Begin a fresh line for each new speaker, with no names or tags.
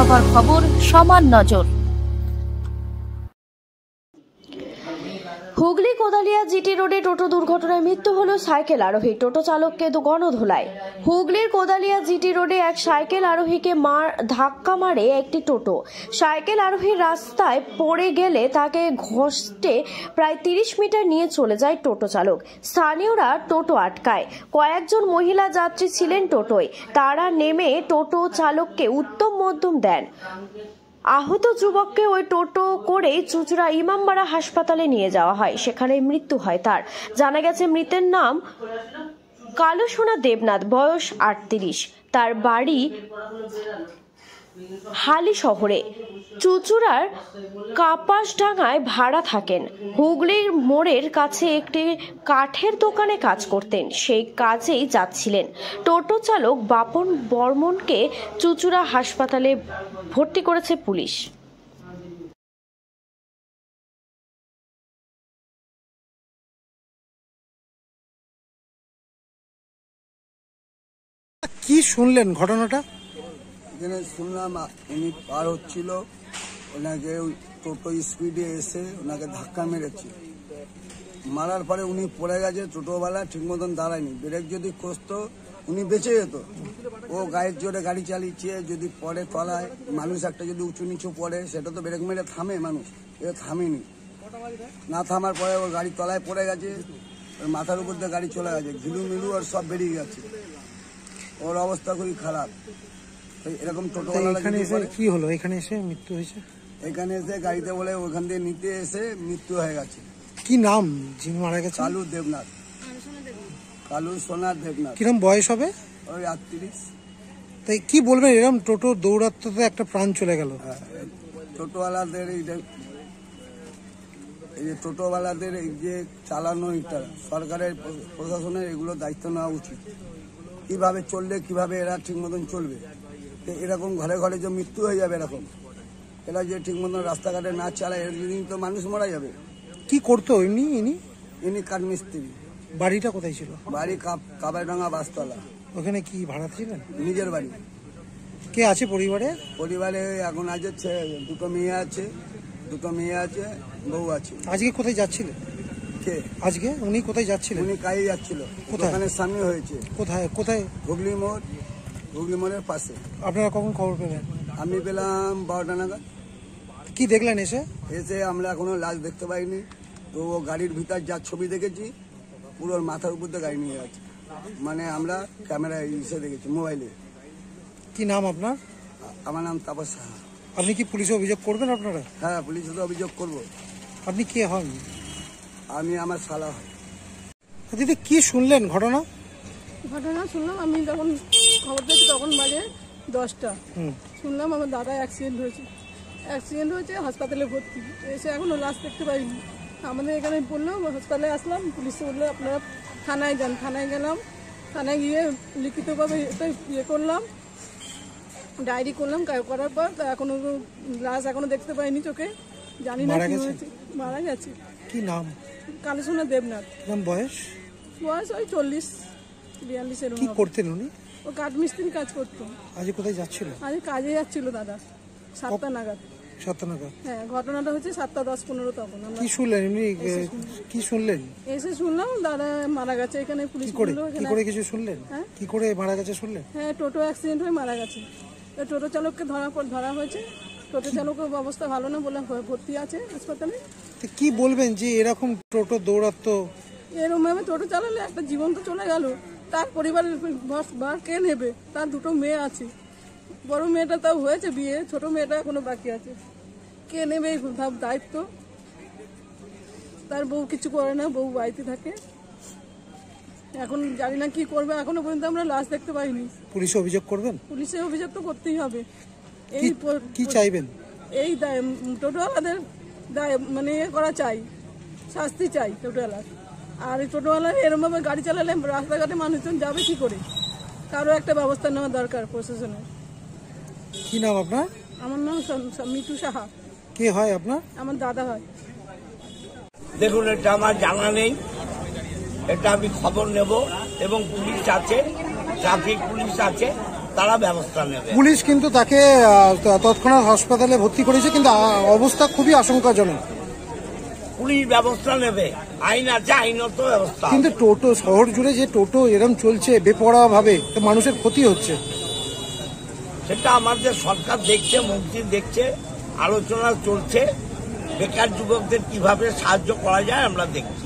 চাঞ্চল্যকর খবর সমান নজর।
হুগলি কোদালিয়া জিটি রোডে টোটো দুর্ঘটনায় মৃত্যু হলো সাইকেল আরোহী, টোটো চালককে গণধোলায়। হুগলির কোদালিয়া জিটি রোডে এক সাইকেল আরোহীকে ধাক্কা মারে একটি টোটো। সাইকেল আরোহী রাস্তায় পড়ে গেলে তাকে ঘষতে প্রায় 30 মিটার নিয়ে চলে যায় টোটো চালক। স্থানীয়রা টোটো আটকায়। কয়েকজন মহিলা যাত্রী ছিলেন টোটোয়, তারা নেমে টোটো চালককে উত্তম মধ্যম দেন। আহত যুবককে ওই টোটো করে চুঁচুড়া ইমামবাড়া হাসপাতালে নিয়ে যাওয়া হয়, সেখানে মৃত্যু হয় তার। জানা গেছে মৃতের নাম কালুসোনা দেবনাথ, বয়স 38। তার বাড়ি হালি শহরে। চুঁচুড়ার কাপাসডাঙ্গায় ভাড়া থাকেন। হুগলির মোড়ের কাছে একটি কাঠের দোকানে কাজ করতেন, সেই কাজেই যাচ্ছিলেন। টোটো চালক বাপন বর্মনকে চুঁচুড়া হাসপাতালে ভর্তি করেছে পুলিশ।
কি শুনলেন ঘটনাটা?
এখানে শুনলাম উনি পার হচ্ছিল, ওনাকে টোটো স্পিডে এসে ওনাকে ধাক্কা মেরেছে। মারার পরে উনি পড়ে গেছে, টোটোওয়ালা ঠিক মতন দাঁড়ায়নি। ব্রেক যদি কষতো উনি বেঁচে যেত। ও গায়ের জোরে গাড়ি চালিয়েছে, যদি পড়ে তলায় মানুষ একটা যদি উঁচু নিচু পড়ে সেটা তো ব্রেক মেরে থামে, মানুষ এ থামেনি। না থামার পরে ওর গাড়ি তলায় পড়ে গেছে, ওর মাথার উপর দিয়ে গাড়ি চলে গেছে, ঘিলু মিলু আর সব বেরিয়ে গেছে। ওর অবস্থা খুবই খারাপ। এরকম টোটোওয়ালা
কি হলো? এখানে এসে মৃত্যু হয়েছে।
এখানে এসে গাড়িতে বলে ওখান দিয়ে নিতে এসে মৃত্যু হয়ে গেছে।
কি নাম যিনি মারা গেছে?
কালু দেবনাথ, কালু সোনা দেবনাথ।
কিরম বয়স হবে?
ওই 38।
তাই কি বলবেন, এরকম টোটো দৌড়াতে একটা প্রাণ চলে গেল।
টোটোওয়ালাদের এই যে টোটোওয়ালাদের এই যে চালানো, এটা সরকারের প্রশাসনের এগুলো দায়িত্ব নেওয়া উচিত। কিভাবে চললে কিভাবে এরা ঠিক মতন চলবে। এরকম ঘরে ঘরে যে মৃত্যু হয়ে যাবে, এরকম এরা যে ঠিক মতন রাস্তাঘাটে না চালায়, এর জন্য তো মানুষ মারা যাবে।
কি করতো
ইনি কাঠমিস্ত্রি।
বাড়িটা কোথায় ছিল?
বাড়ি কাবাইডাঙ্গা বাসতলা।
ওখানে কি ভাড়া ছিলেন?
নিজের বাড়ি।
কে আছে পরিবারে?
পরিবারে এখন আছে দুটো মেয়ে আছে, বউ আছে।
আজকে কোথায় যাচ্ছিলেন?
কে
আজকে উনি কোথায় যাচ্ছিলেন?
উনি কাজে যাচ্ছিল। দোকানের সামনে হয়েছে।
কোথায়?
হুগলি মোড়ের পাশে।
আপনারা কখন খবর পেলেন?
আমি পেলাম 12টা নাগাদ।
কি দেখলেন এসে?
আমরা এখনো লাশ দেখতে পাইনি। তো ও গাড়ির ভিতর যা ছবি দেখেছি, পুরো মাথার উপর দিয়ে গাড়ি নিয়ে যাচ্ছে। মানে আমরা ক্যামেরায় এসে দেখেছি, মোবাইলে।
কি নাম আপনার?
আমার নাম তাপস সাহা।
আপনি কি পুলিশে অভিযোগ করবেন আপনারা?
হ্যাঁ, পুলিশে তো অভিযোগ করবো।
আপনি কে হন?
আমি আমার শালা হই।
দিদি কি শুনলেন ঘটনা?
শুনলাম আমি যখন খবর পেয়েছি তখন বাজে 10টা। শুনলাম আমার দাদা অ্যাক্সিডেন্ট হয়েছে, হাসপাতালে ভর্তি। এসে এখনো লাশ দেখতে পাইনি। আমাদের এখানে বললো, হাসপাতালে আসলাম, পুলিশে বললো আপনারা থানায় যান। থানায় গেলাম, থানায় গিয়ে লিখিতভাবে ইয়ে করলাম, ডায়েরি করলাম। করার পর এখনো লাশ এখনো দেখতে পাইনি চোখে, জানি না কি হয়েছে। মারা গেছে।
কি নাম?
কালুসোনা দেবনাথ।
বয়স
ওই 40-42 এর।
কি করতেন উনি?
ও কাঠমিস্ত্রি কাজ করতো।
আজ কোথায় যাচ্ছিল?
আজ কাজে যাচ্ছিল দাদা, 7টা নাগাদ।
7টা নাগাদ? হ্যাঁ,
ঘটনাটা হচ্ছে 7:10-15 তখন।
কি শুনলেন এমনি? কি শুনলেন?
এসে শুনলাম দাদা মারা গেছে। এখানে পুলিশ
কি করে কিছু শুনলেন? কি করে মারা গেছে শুনলেন?
হ্যাঁ, টোটো অ্যাক্সিডেন্ট হয়ে মারা গেছে। টোটো চালককে ধরা হয়েছে। টোটো চালকের অবস্থা ভালো না বলে ভর্তি আছে হাসপাতালে।
কি বলবেন যে এরকম টোটো দৌড়াতো?
এরকম ভাবে টোটো চালালে একটা জীবন তো চলে গেল। তার পরিবারের ভার কে নেবে? তার দুটো মেয়ে আছে। বড় মেয়েটা তাও হয়েছে বিয়ে, ছোট মেয়েটা এখনো বাকি আছে। কে নেবে এই দায়িত্ব? তার বউ কিছু করে না, বউ বাড়িতে থাকে। এখন জানি না কি করবে, এখনো পর্যন্ত আমরা লাশ দেখতে পাইনি।
পুলিশে অভিযোগ করবেন?
পুলিশে অভিযোগ তো করতেই হবে।
কি চাইবেন?
এই টোটোওয়ালাদের মানে করা চাই, শাস্তি চাই টোটোওয়ালার। আর এই টোটোওয়ালা এরকম ভাবে গাড়ি চালালে রাস্তাঘাটে মানুষজন যাবে কি করে? কারো একটা ব্যবস্থা নেওয়া দরকার প্রশাসনের।
কি নাম আপনার?
আমার নাম মিটু সাহা।
কে হয় আপনার?
আমার দাদা হয়।
দেখুন, এটা আমার জানা নেই, এটা আমি খবর নেব এবং পুলিশ আছে, ট্রাফিক পুলিশ আছে, তারা ব্যবস্থা নেবে।
পুলিশ কিন্তু তাকে তৎক্ষণাৎ হাসপাতালে ভর্তি করেছে, কিন্তু অবস্থা খুবই আশঙ্কাজনক।
পুলিশ ব্যবস্থা নেবে, আইন আছে, আইনত ব্যবস্থা।
কিন্তু টোটো শহর জুড়ে যে টোটো এরম চলছে বেপরোয়া ভাবে, তো মানুষের ক্ষতি হচ্ছে।
সেটা আমাদের সরকার দেখছে, মন্ত্রী দেখছে, আলোচনা চলছে। বেকার যুবকদের কিভাবে সাহায্য করা যায় আমরা দেখছি।